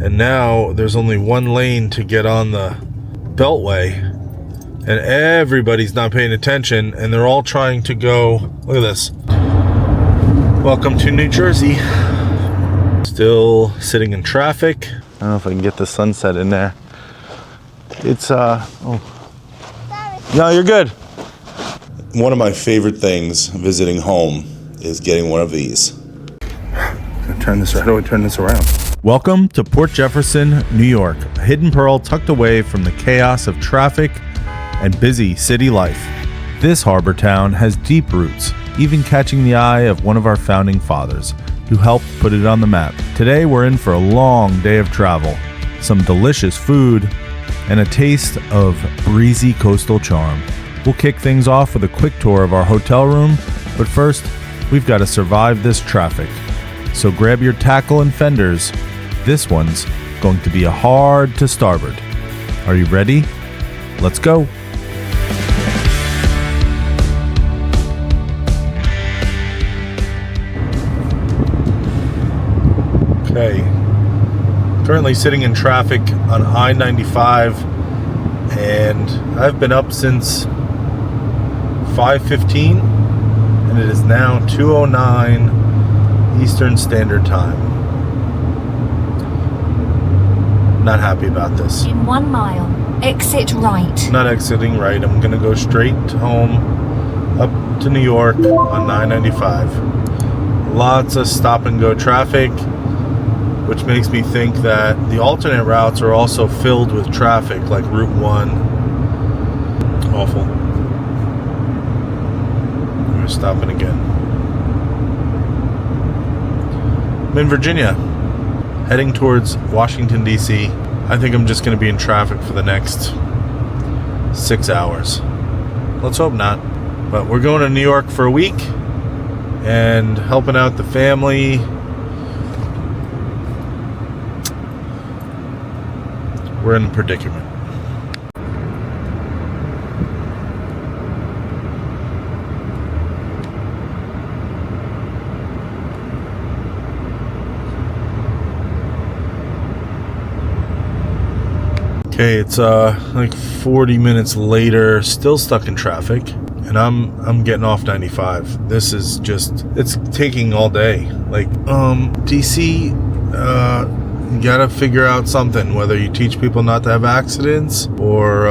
And now there's only one lane to get on the beltway, and everybody's not paying attention, and they're all trying to go. Look at this. Welcome to New Jersey. Still sitting in traffic. I don't know if I can get the sunset in there. It's oh. No, you're good. One of my favorite things visiting home is getting one of these. Turn this. How do I turn this around? Welcome to Port Jefferson, New York, a hidden pearl tucked away from the chaos of traffic and busy city life. This harbor town has deep roots, even catching the eye of one of our founding fathers, who helped put it on the map. Today we're in for a long day of travel, some delicious food, and a taste of breezy coastal charm. We'll kick things off with a quick tour of our hotel room, but first, we've got to survive this traffic. So grab your tackle and fenders. This one's going to be a hard to starboard. Are you ready? Let's go. Okay. Currently sitting in traffic on I-95, and I've been up since 5:15, and it is now 2:09 Eastern Standard Time. Not happy about this. In 1 mile, exit right. Not exiting right. I'm gonna go straight home up to New York on I-95. Lots of stop and go traffic, which makes me think that the alternate routes are also filled with traffic, like Route 1. Awful. We're stopping again. I'm in Virginia, heading towards Washington, D.C. I think I'm just going to be in traffic for the next 6 hours. Let's hope not. But we're going to New York for a week and helping out the family. We're in a predicament. Okay, it's like 40 minutes later, still stuck in traffic, and I'm getting off 95. This is just, it's taking all day. Like, DC, you gotta figure out something, whether you teach people not to have accidents or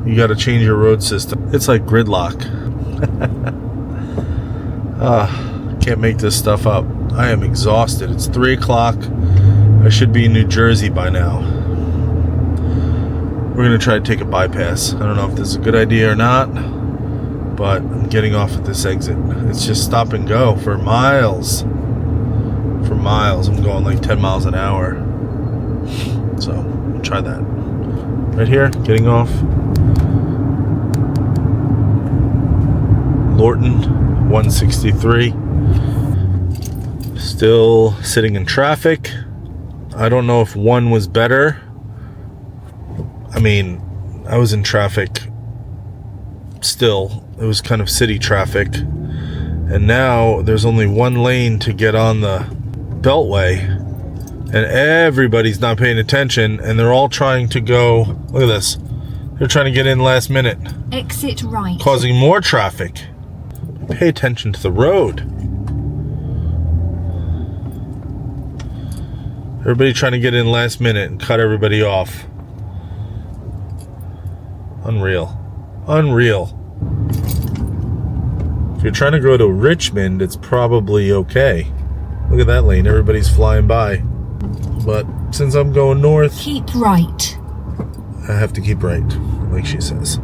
you gotta change your road system. It's like gridlock. Can't make this stuff up. I am exhausted. It's 3 o'clock. I should be in New Jersey by now. We're gonna try to take a bypass. I don't know if this is a good idea or not, but I'm getting off at this exit. It's just stop and go for miles. For miles. I'm going like 10 miles an hour. So, we'll try that. Right here, getting off. Lorton, 163. Still sitting in traffic. I don't know if one was better. I mean, I was in traffic still. It was kind of city traffic. And now there's only one lane to get on the beltway, and everybody's not paying attention, and they're all trying to go. Look at this. They're trying to get in last minute. Exit right. Causing more traffic. Pay attention to the road. Everybody trying to get in last minute and cut everybody off. Unreal. Unreal. If you're trying to go to Richmond, it's probably okay. Look at that lane. Everybody's flying by. But since I'm going north, keep right. I have to keep right, like she says.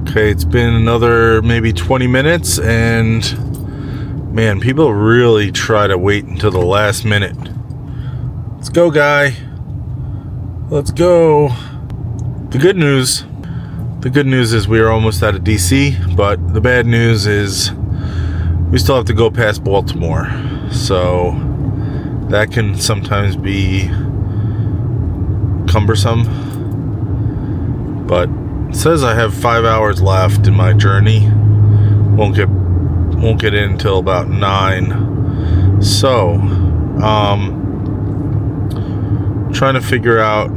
Okay, it's been another maybe 20 minutes, and man, people really try to wait until the last minute. Let's go, guy. Let's go. The good news is we are almost out of DC, but the bad news is we still have to go past Baltimore. So that can sometimes be cumbersome. But it says I have 5 hours left in my journey. Won't get in until about 9. So, trying to figure out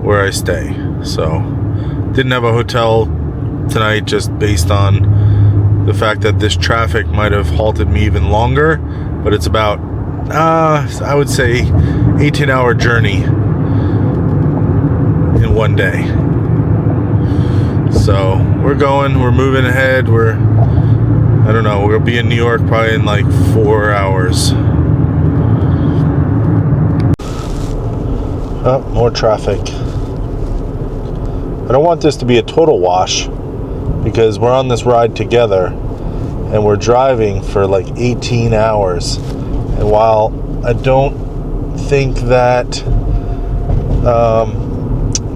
where I stay. So, didn't have a hotel tonight just based on the fact that this traffic might have halted me even longer, but it's about, I would say, 18-hour journey in one day. So, we're moving ahead, we're gonna be in New York probably in like 4 hours. Oh, more traffic. I don't want this to be a total wash because we're on this ride together and we're driving for like 18 hours. And while I don't think that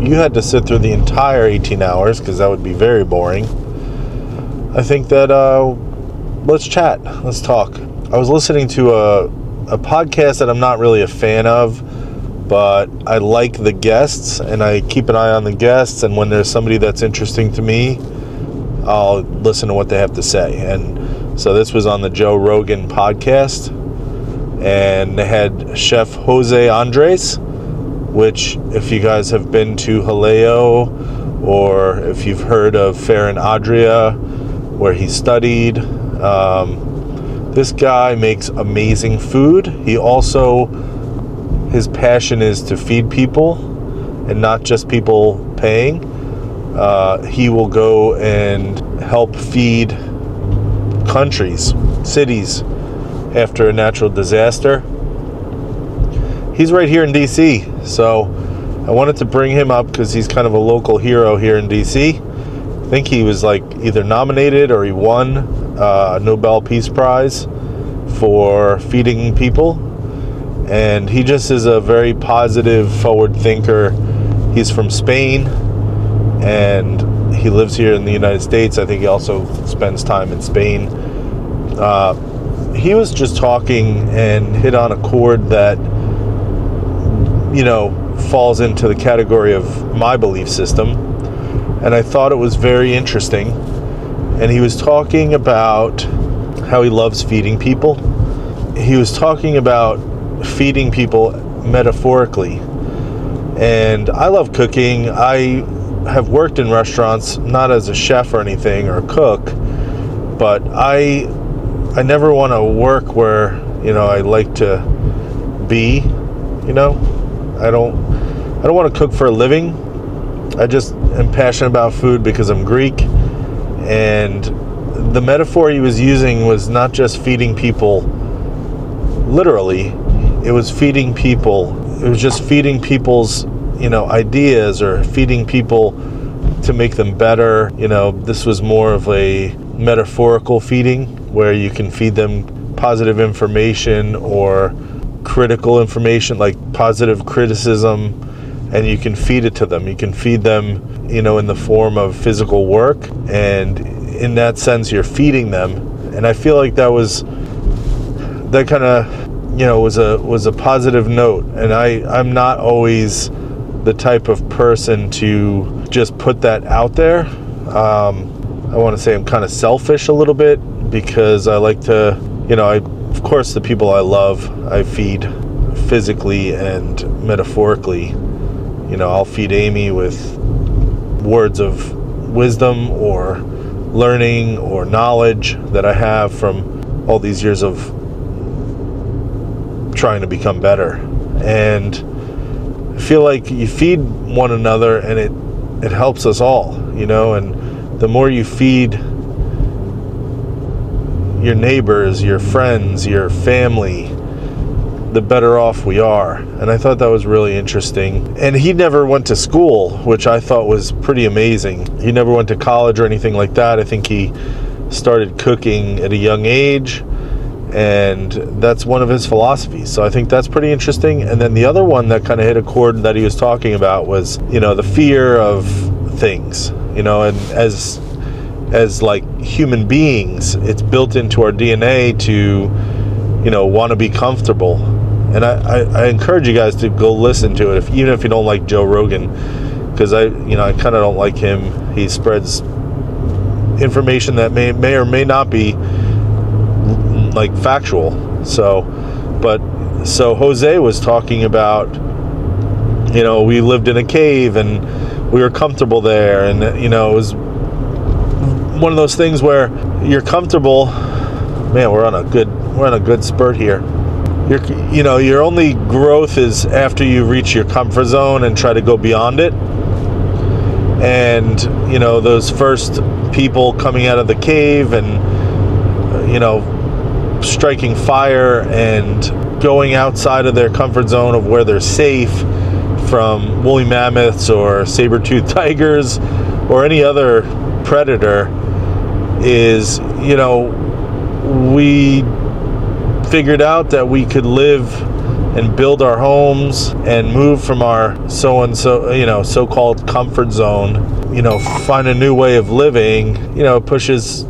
you had to sit through the entire 18 hours because that would be very boring, I think that let's chat. Let's talk. I was listening to a podcast that I'm not really a fan of, but I like the guests and I keep an eye on the guests, and when there's somebody that's interesting to me, I'll listen to what they have to say. And so this was on the Joe Rogan podcast, and they had Chef Jose Andres, which if you guys have been to Jaleo or if you've heard of Ferran Adria, where he studied, this guy makes amazing food. He also, his passion is to feed people and not just people paying. He will go and help feed countries, cities after a natural disaster. He's right here in DC, so I wanted to bring him up because he's kind of a local hero here in DC. I think he was like either nominated or he won a Nobel Peace Prize for feeding people, and he just is a very positive, forward thinker. He's from Spain and he lives here in the United States. I think he also spends time in Spain. He was just talking and hit on a chord that, falls into the category of my belief system, and I thought it was very interesting. And he was talking about how he loves feeding people. He was talking about feeding people metaphorically. And I love cooking. I have worked in restaurants, not as a chef or anything or a cook, but I never want to work where, I like to be, I don't want to cook for a living. I just am passionate about food because I'm Greek. And the metaphor he was using was not just feeding people literally, it was feeding people. It was just feeding people's, ideas, or feeding people to make them better. This was more of a metaphorical feeding where you can feed them positive information or critical information, like positive criticism, and you can feed it to them. You can feed them, in the form of physical work, and in that sense you're feeding them. And I feel like that kind of was a positive note. And I'm not always the type of person to just put that out there. I want to say I'm kind of selfish a little bit because I like to, of course the people I love I feed physically and metaphorically. I'll feed Amy with words of wisdom or learning or knowledge that I have from all these years of trying to become better. And I feel like you feed one another and it helps us all, and the more you feed your neighbors, your friends, your family, the better off we are. And I thought that was really interesting. And he never went to school, which I thought was pretty amazing. He never went to college or anything like that. I think he started cooking at a young age, and that's one of his philosophies. So I think that's pretty interesting. And then the other one that kind of hit a chord that he was talking about was, the fear of things, and as like human beings, it's built into our DNA to, want to be comfortable. And I encourage you guys to go listen to it, even if you don't like Joe Rogan, because I kind of don't like him. He spreads information that may or may not be, like factual. So Jose was talking about, we lived in a cave and we were comfortable there, and it was one of those things where you're comfortable. Man, we're on a good spurt here. Your only growth is after you reach your comfort zone and try to go beyond it. And those first people coming out of the cave and striking fire and going outside of their comfort zone of where they're safe from woolly mammoths or saber-toothed tigers or any other predator is, we figured out that we could live and build our homes and move from our so-called comfort zone, find a new way of living, pushes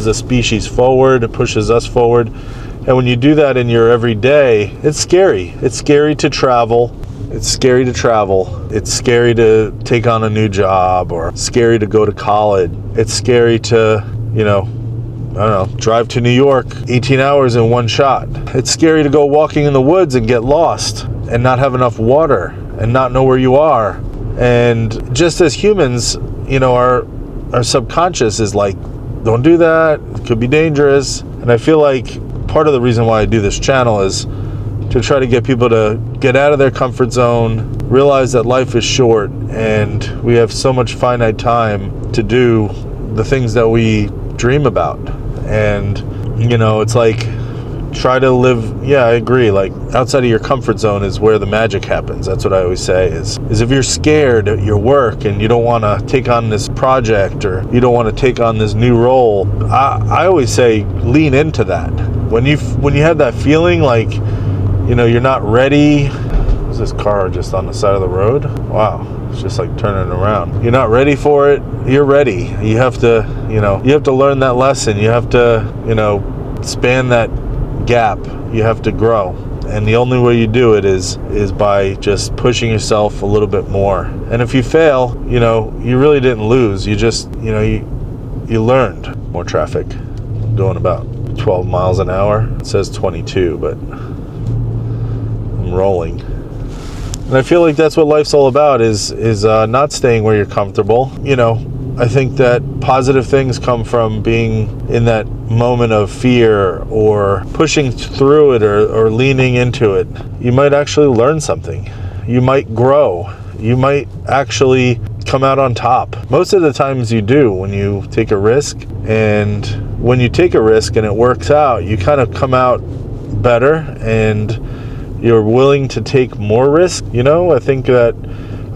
the species forward, it pushes us forward. And when you do that in your everyday, it's scary. It's scary to travel. It's scary to take on a new job, or scary to go to college. It's scary to, drive to New York 18 hours in one shot. It's scary to go walking in the woods and get lost and not have enough water and not know where you are. And just as humans, our subconscious is like, don't do that, it could be dangerous. And I feel like part of the reason why I do this channel is to try to get people to get out of their comfort zone, realize that life is short and we have so much finite time to do the things that we dream about. And it's like, try to live, I agree, like outside of your comfort zone is where the magic happens. That's what I always say is if you're scared at your work and you don't want to take on this project or you don't want to take on this new role, I always say lean into that. When you have that feeling like you're not ready. Is this car just on the side of the road? Wow, it's just like turning around. You're not ready for it. You're ready. You have to learn that lesson. You have to span that gap. You have to grow, and the only way you do it is by just pushing yourself a little bit more. And if you fail, you really didn't lose. You just you learned. More traffic. I'm doing about 12 miles an hour. It says 22, but I'm rolling. And I feel like that's what life's all about is not staying where you're comfortable. I think that positive things come from being in that moment of fear or pushing through it or leaning into it. You might actually learn something. You might grow. You might actually come out on top. Most of the times you do when you take a risk. And when you take a risk and it works out, you kind of come out better and you're willing to take more risk. I think that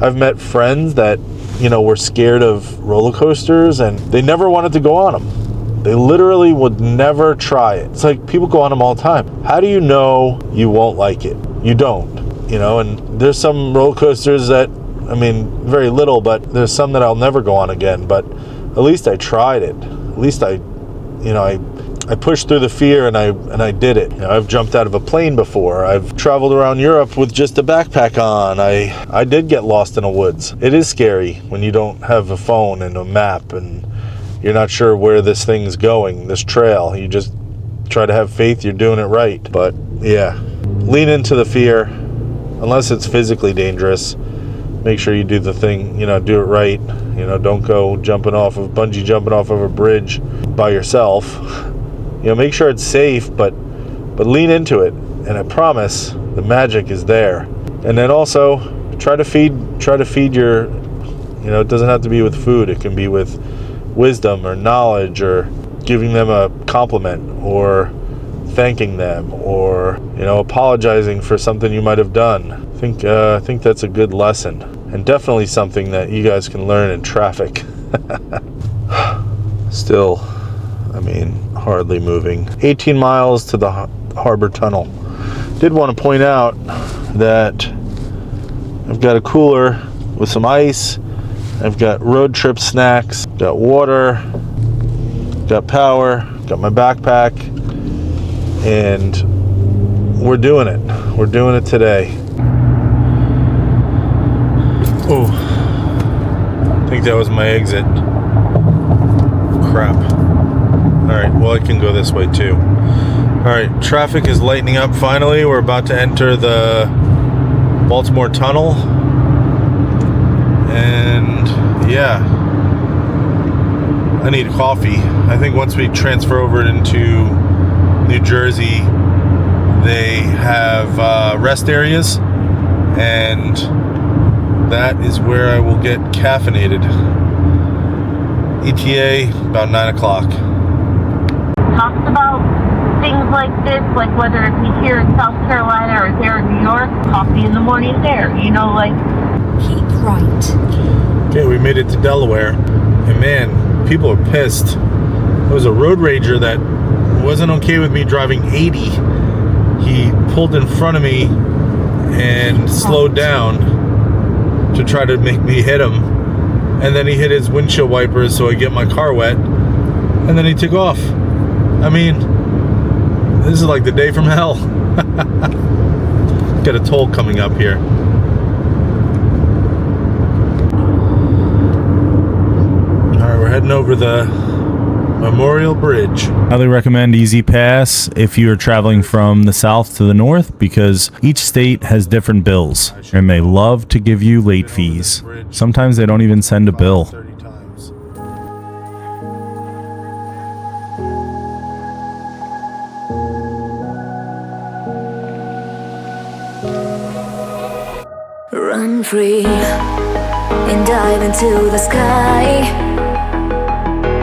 I've met friends that were scared of roller coasters and they never wanted to go on them. They literally would never try it. It's like people go on them all the time. How do you know you won't like it? You don't. And there's some roller coasters that, very little, but there's some that I'll never go on again. But at least I tried it. At least I pushed through the fear and I did it. I've jumped out of a plane before. I've traveled around Europe with just a backpack on. I did get lost in the woods. It is scary when you don't have a phone and a map and you're not sure where this thing's going, this trail. You just try to have faith you're doing it right. But yeah, lean into the fear unless it's physically dangerous. Make sure you do the thing, do it right. Don't go bungee jumping off of a bridge by yourself. Make sure it's safe, but lean into it. And I promise the magic is there. And then also try to feed your, it doesn't have to be with food. It can be with wisdom or knowledge or giving them a compliment or thanking them or, apologizing for something you might have done. I think that's a good lesson and definitely something that you guys can learn in traffic. Still, hardly moving. 18 miles to the harbor tunnel. Did want to point out that I've got a cooler with some ice. I've got road trip snacks, got water, got power, got my backpack, and we're doing it. We're doing it today. Oh, I think that was my exit. Crap. Alright, well I can go this way too. Alright, traffic is lightening up finally. We're about to enter the Baltimore Tunnel. And yeah, I need coffee. I think once we transfer over into New Jersey, they have rest areas, and that is where I will get caffeinated. ETA about 9 o'clock. Talks about things like this, like whether it be here in South Carolina or there in New York, coffee in the morning there, you know, like. Keep right. Okay, we made it to Delaware, and man, people are pissed. There was a road rager that wasn't okay with me driving 80. He pulled in front of me and slowed down to try to make me hit him, and then he hit his windshield wipers so I get my car wet, and then he took off. I mean, this is like the day from hell. Got a toll coming up here. Alright, we're heading over the Memorial Bridge. Highly recommend Easy Pass if you are traveling from the south to the north, because each state has different bills and they love to give you late fees. Sometimes they don't even send a bill. Run free and dive into the sky.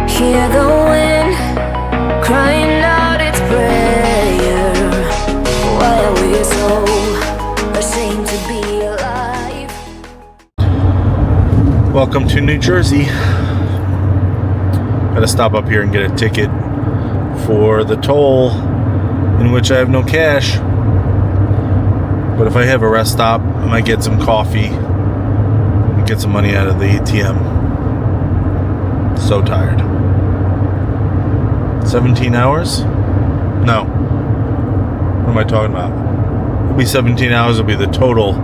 Hear the wind crying out its prayer. Why are we so ashamed to be alive? Welcome to New Jersey. Gotta stop up here and get a ticket for the toll, in which I have no cash. But if I have a rest stop, I might get some coffee and get some money out of the ATM. So tired. 17 hours? No. What am I talking about? It'll be 17 hours. It'll be the total.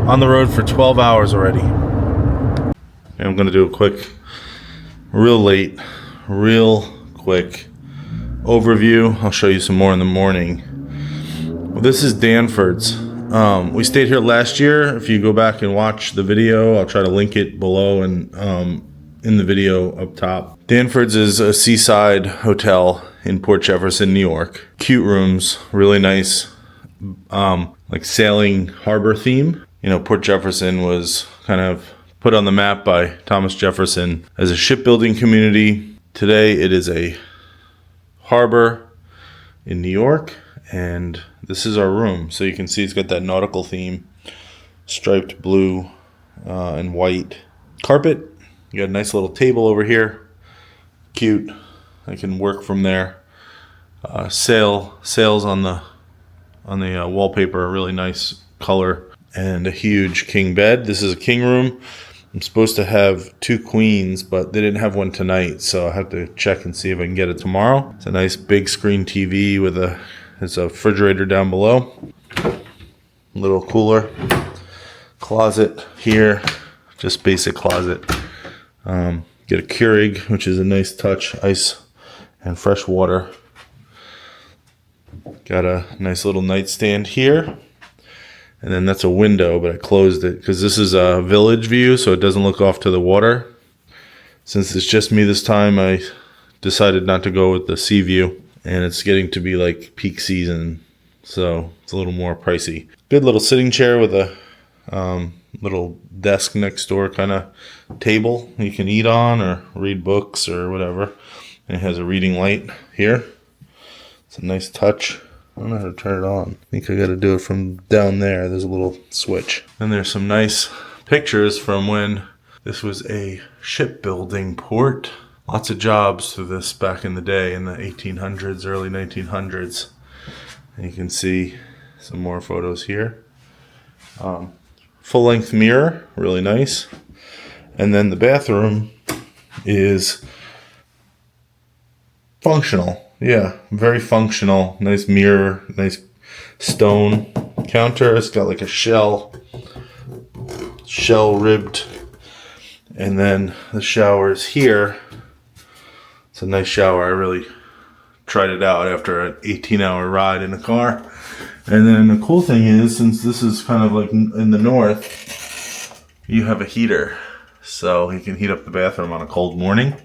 On the road for 12 hours already. And I'm going to do a quick, real quick overview. I'll show you some more in the morning. Well, this is Danford's. We stayed here last year. If you go back and watch the video, I'll try to link it below and in the video up top. Danford's is a seaside hotel in Port Jefferson, New York. Cute rooms, really nice, like sailing harbor theme. You know, Port Jefferson was kind of put on the map by Thomas Jefferson as a shipbuilding community. Today it is a harbor in New York, and this is our room. So you can see it's got that nautical theme, striped blue and white carpet. You got a nice little table over here, cute. I can work from there. Sails on the wallpaper, a really nice color, and a huge king bed. This is a king room. I'm supposed to have 2 queens, but they didn't have one tonight, so I'll have to check and see if I can get it tomorrow. It's a nice big screen TV with there's a refrigerator down below. Little cooler. Closet here. Just basic closet. Get a Keurig, which is a nice touch. Ice and fresh water. Got a nice little nightstand here. And then that's a window, but I closed it because this is a village view, so it doesn't look off to the water. Since it's just me this time, I decided not to go with the sea view. And it's getting to be like peak season, so it's a little more pricey. Good little sitting chair with a little desk next door kind of table you can eat on or read books or whatever. And it has a reading light here. It's a nice touch. I don't know how to turn it on. I think I got to do it from down there. There's a little switch. And there's some nice pictures from when this was a shipbuilding port. Lots of jobs through this back in the day in the 1800s, early 1900s. And you can see some more photos here. Full-length mirror, really nice. And then the bathroom is functional. Yeah, very functional. Nice mirror, nice stone counter. It's got like a shell ribbed. And then the shower is here. It's a nice shower. I really tried it out after an 18-hour ride in a car. And then the cool thing is, since this is kind of like in the north, you have a heater. So you can heat up the bathroom on a cold morning.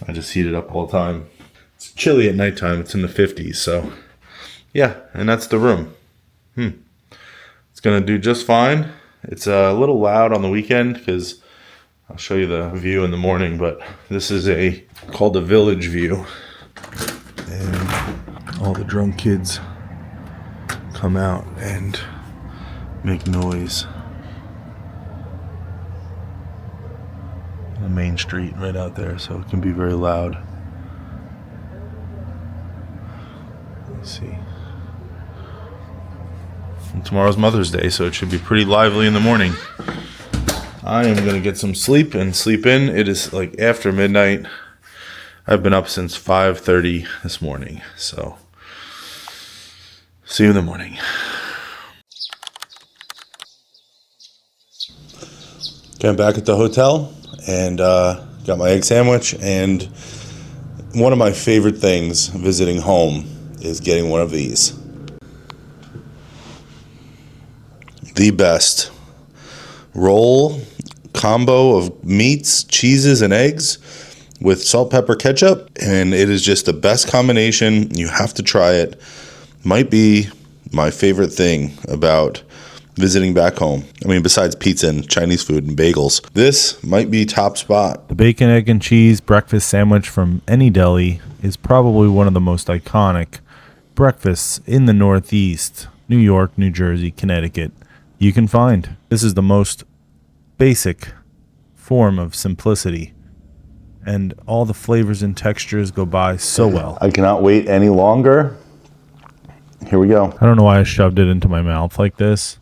I just heat it up all the time. It's chilly at nighttime. It's in the 50s. So yeah, and that's the room. It's going to do just fine. It's a little loud on the weekend because I'll show you the view in the morning, but this is called the village view. And all the drunk kids come out and make noise. The main street right out there, so it can be very loud. Let's see. And tomorrow's Mother's Day, so it should be pretty lively in the morning. I am going to get some sleep and sleep in. It is like after midnight. I've been up since 5:30 this morning, so see you in the morning. Okay, I'm back at the hotel and got my egg sandwich. And one of my favorite things visiting home is getting one of these. The best roll combo of meats, cheeses, and eggs with salt, pepper, ketchup, and it is just the best combination. You have to try it. Might be my favorite thing about visiting back home. I mean, besides pizza and Chinese food and bagels, this might be top spot. The bacon, egg, and cheese breakfast sandwich from any deli is probably one of the most iconic breakfasts in the Northeast, New York, New Jersey, Connecticut, you can find. This is the most basic form of simplicity, and all the flavors and textures go by so well. I cannot wait any longer. Here we go. I don't know why I shoved it into my mouth like this.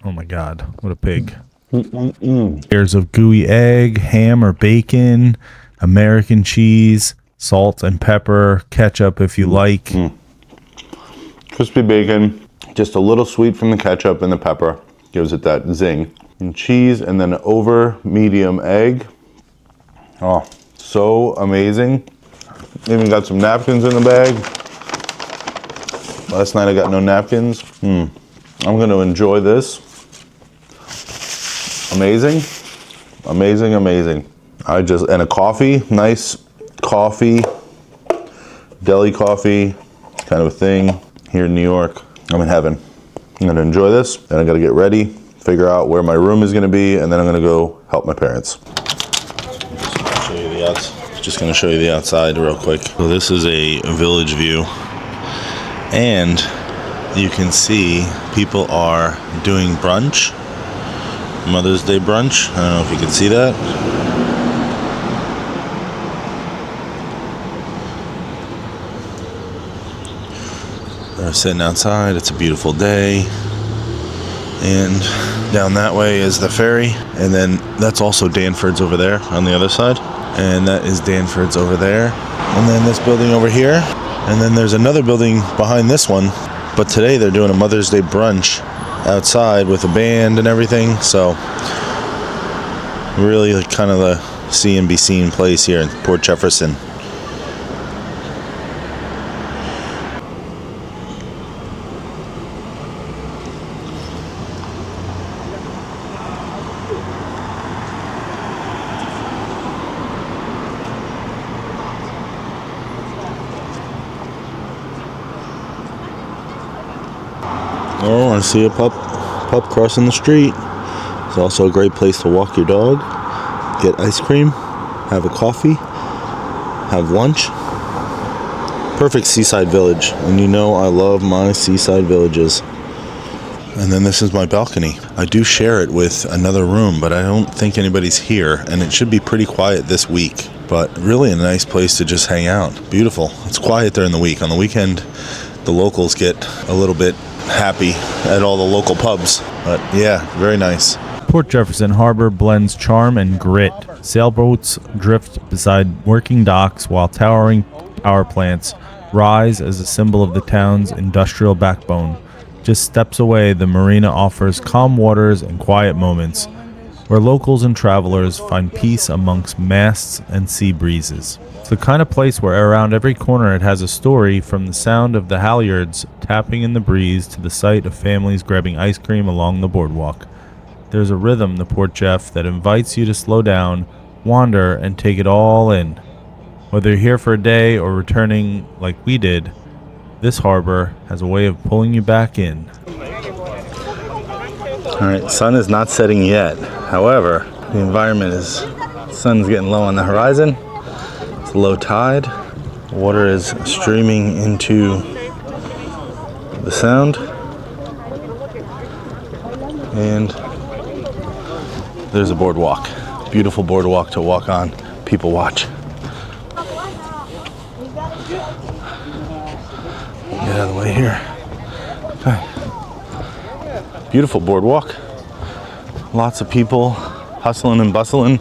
Oh my God, what a pig. Layers of gooey egg, ham or bacon, American cheese, salt and pepper, ketchup if you like. Crispy bacon, just a little sweet from the ketchup and the pepper. Gives it that zing. And cheese, and then over medium egg. Oh, so amazing. Even got some napkins in the bag. Last night I got no napkins. I'm gonna enjoy this. Amazing, amazing, amazing. And a coffee, nice coffee, deli coffee kind of a thing here in New York. I'm in heaven. I'm gonna enjoy this, then I gotta get ready, figure out where my room is gonna be, and then I'm gonna go help my parents. Just gonna show you the outside real quick. So this is a village view, and you can see people are doing brunch, Mother's Day brunch. I don't know if you can see that. They're sitting outside. It's a beautiful day. And down that way is the ferry. And then that's also Danford's over there on the other side. And that is Danford's over there. And then this building over here. And then there's another building behind this one. But today they're doing a Mother's Day brunch outside with a band and everything. So really kind of the see and be seen place here in Port Jefferson. Oh, I see a pup crossing the street. It's also a great place to walk your dog, get ice cream, have a coffee, have lunch. Perfect seaside village, and you know I love my seaside villages. And then this is my balcony. I do share it with another room, but I don't think anybody's here, and it should be pretty quiet this week. But really a nice place to just hang out. Beautiful. It's quiet during the week. On the weekend, the locals get a little bit happy at all the local pubs. But yeah, very nice. Port Jefferson Harbor blends charm and grit. Sailboats drift beside working docks while towering power plants rise as a symbol of the town's industrial backbone. Just steps away, the marina offers calm waters and quiet moments. where locals and travelers find peace amongst masts and sea breezes. It's the kind of place where around every corner it has a story, from the sound of the halyards tapping in the breeze to the sight of families grabbing ice cream along the boardwalk. There's a rhythm to Port Jeff that invites you to slow down, wander, and take it all in. Whether you're here for a day or returning like we did, this harbor has a way of pulling you back in. Alright, sun is not setting yet. However, the environment is, sun's getting low on the horizon. It's low tide. Water is streaming into the sound. And there's a boardwalk. Beautiful boardwalk to walk on. People watch. Get out of the way here. Okay. Beautiful boardwalk. Lots of people hustling and bustling,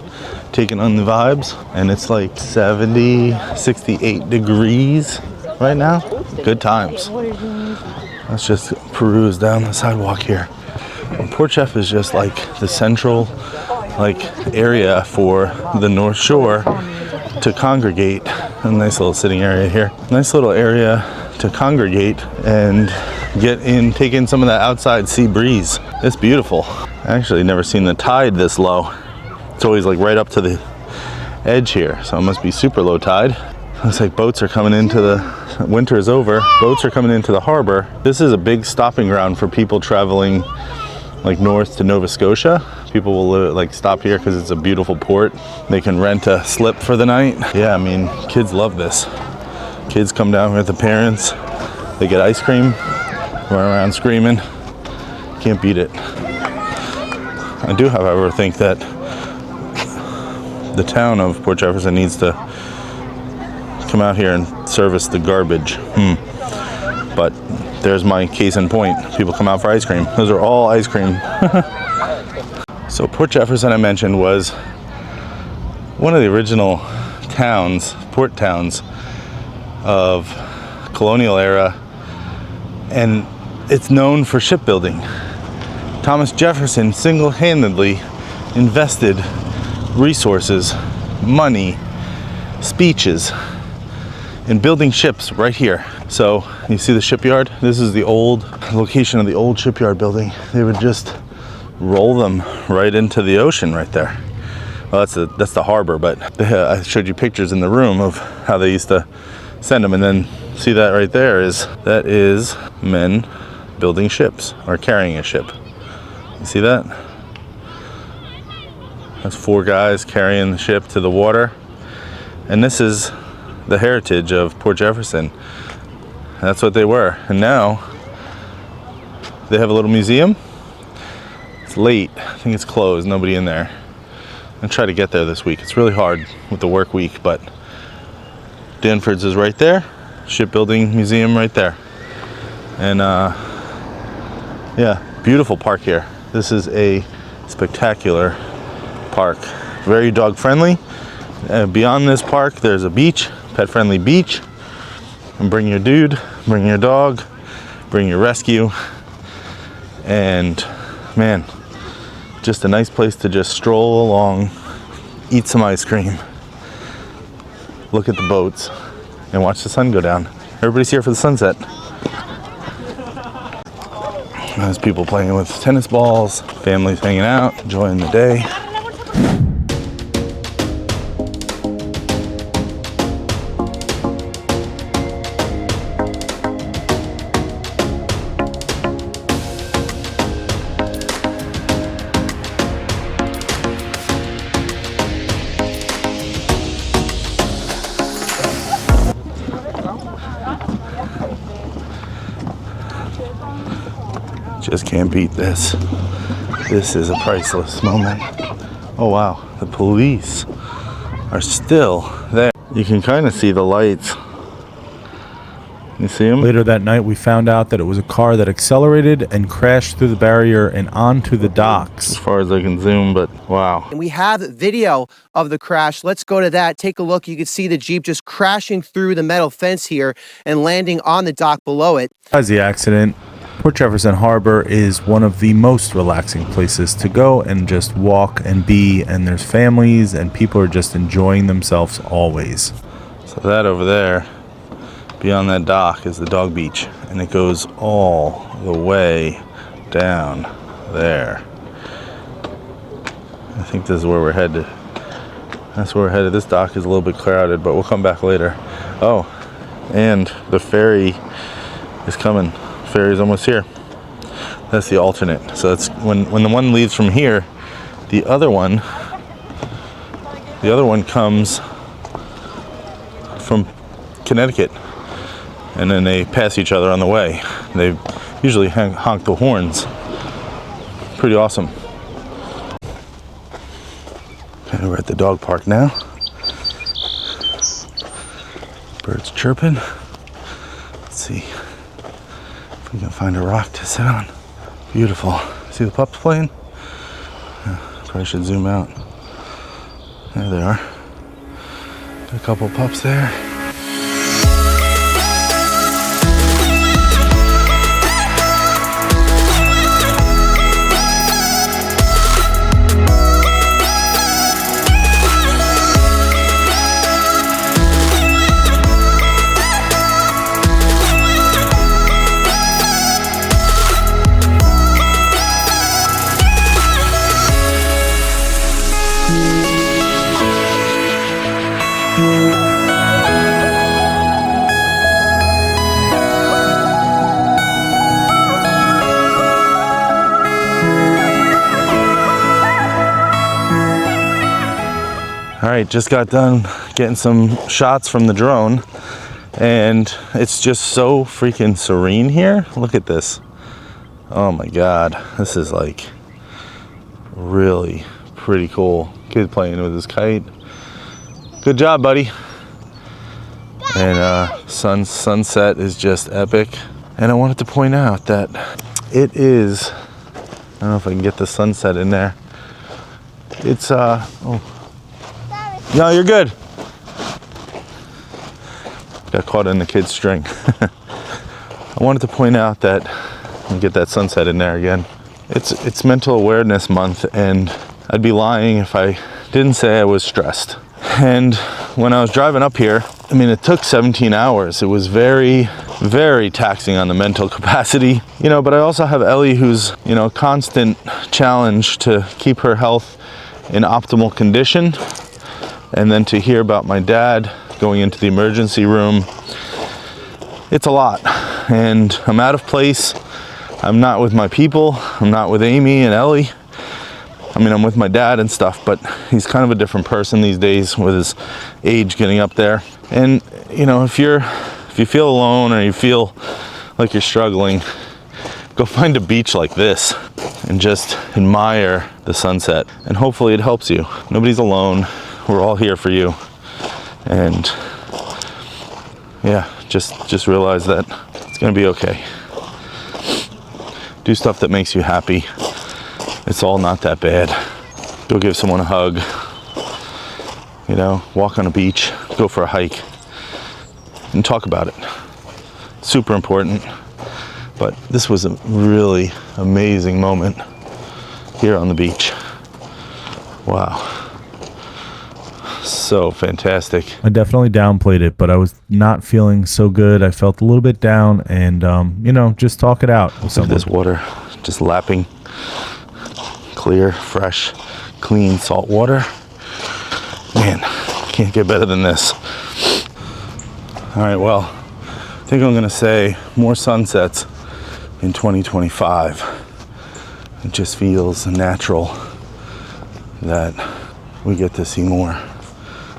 taking on the vibes. And it's like 70, 68 degrees right now. Good times. Let's just peruse down the sidewalk here. Port Jeff is just like the central area for the North Shore to congregate. A nice little sitting area here. Nice little area to congregate and take in some of that outside sea breeze. It's beautiful. I actually never seen the tide this low. It's always like right up to the edge here, so it must be super low tide. Looks like boats are coming into the winter is over. Boats are coming into the harbor. This is a big stopping ground for people traveling like north to Nova Scotia. People will stop here because it's a beautiful port. They can rent a slip for the night. Yeah, I mean, kids love this. Kids come down with the parents. They get ice cream, run around screaming. Can't beat it. I do, however, think that the town of Port Jefferson needs to come out here and service the garbage. But there's my case in point. People come out for ice cream. Those are all ice cream. So Port Jefferson, I mentioned, was one of the original towns, port towns of colonial era, and it's known for shipbuilding. Thomas Jefferson single-handedly invested resources, money, speeches in building ships right here. So you see the shipyard? This is the old location of the old shipyard building. They would just roll them right into the ocean right there. Well, that's the harbor, but I showed you pictures in the room of how they used to send them, and then see that right there that is men building ships or carrying a ship. You see that? That's 4 guys carrying the ship to the water. And this is the heritage of Port Jefferson. That's what they were. And now they have a little museum. It's late. I think it's closed. Nobody in there. I'm gonna try to get there this week. It's really hard with the work week, but Danford's is right there. Shipbuilding museum right there. And yeah, beautiful park here. This is a spectacular park. Very dog friendly. Beyond this park, there's a beach, pet friendly beach. And bring your dude, bring your dog, bring your rescue. And man, just a nice place to just stroll along, eat some ice cream, look at the boats, and watch the sun go down. Everybody's here for the sunset. There's people playing with tennis balls, families hanging out, enjoying the day. Just can't beat this. This is a priceless moment. Oh wow, the police are still there. You can kind of see the lights. You see them? Later that night, we found out that it was a car that accelerated and crashed through the barrier and onto the docks. As far as I can zoom, but wow. And we have video of the crash. Let's go to that. Take a look. You can see the Jeep just crashing through the metal fence here and landing on the dock below it. As the accident, Port Jefferson Harbor is one of the most relaxing places to go and just walk and be, and there's families and people are just enjoying themselves always. So that over there, beyond that dock, is the dog beach, and it goes all the way down there. I think this is where we're headed. That's where we're headed. This dock is a little bit crowded, but we'll come back later. Oh, and the ferry is coming. Ferry's almost here. That's the alternate. So it's when the one leaves from here, the other one comes from Connecticut, and then they pass each other on the way. They usually honk the horns. Pretty awesome. Okay, we're at the dog park now. Birds chirping. Let's see if we can find a rock to sit on. Beautiful. See the pups playing? Probably should zoom out. There they are. Got a couple pups there. All right, just got done getting some shots from the drone, and it's just so freaking serene here. Look at this. Oh my God, this is like really pretty cool. Kid playing with his kite. Good job, buddy. And sunset is just epic. And I wanted to point out that it is, I don't know if I can get the sunset in there. It's oh. No, you're good. Got caught in the kid's string. I wanted to point out that, I'll get that sunset in there again. It's Mental Awareness Month, and I'd be lying if I didn't say I was stressed. And when I was driving up here, I mean, it took 17 hours. It was very, very taxing on the mental capacity, you know, but I also have Ellie, who's, you know, a constant challenge to keep her health in optimal condition. And then to hear about my dad going into the emergency room, it's a lot. And I'm out of place. I'm not with my people. I'm not with Amy and Ellie. I mean, I'm with my dad and stuff, but he's kind of a different person these days with his age getting up there. And, you know, if you feel alone or you feel like you're struggling, go find a beach like this and just admire the sunset. And hopefully it helps you. Nobody's alone. We're all here for you. And yeah, just realize that it's gonna be okay. Do stuff that makes you happy. It's all not that bad. Go give someone a hug. You know, walk on a beach, go for a hike, and talk about it. Super important. But this was a really amazing moment here on the beach. Wow. So fantastic. I definitely downplayed it, but I was not feeling so good. I felt a little bit down, and you know, just talk it out with someone. This water just lapping. Clear, fresh, clean salt water. Man, can't get better than this. All right, well, I think I'm gonna say more sunsets in 2025. It just feels natural that we get to see more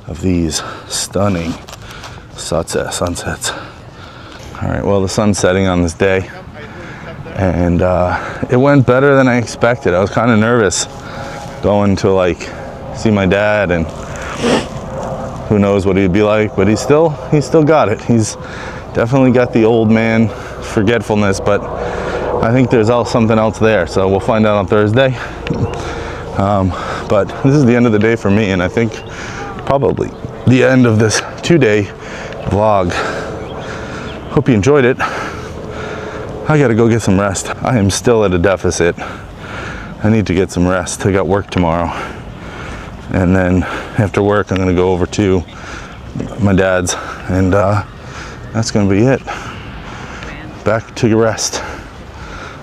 of these stunning sunsets. All right, well, the sun's setting on this day, and it went better than I expected. I was kind of nervous going to like see my dad, and who knows what he'd be like, but he's still got it. He's definitely got the old man forgetfulness, but I think there's something else there, so we'll find out on Thursday. But this is the end of the day for me, and I think probably the end of this 2-day vlog. Hope you enjoyed it. I gotta go get some rest. I am still at a deficit. I need to get some rest. I got work tomorrow. And then after work, I'm gonna go over to my dad's, and that's gonna be it. Back to your rest.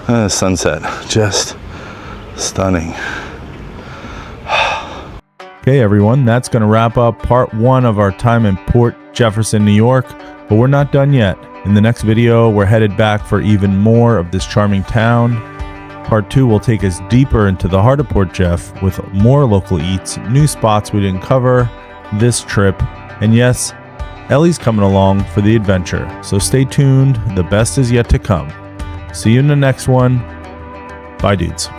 Sunset, just stunning. Okay, everyone, that's gonna wrap up part 1 of our time in Port Jefferson, New York, but we're not done yet. In the next video, we're headed back for even more of this charming town. Part 2 will take us deeper into the heart of Port Jeff with more local eats, new spots we didn't cover this trip, and yes, Ellie's coming along for the adventure, so stay tuned, the best is yet to come. See you in the next one. Bye, dudes.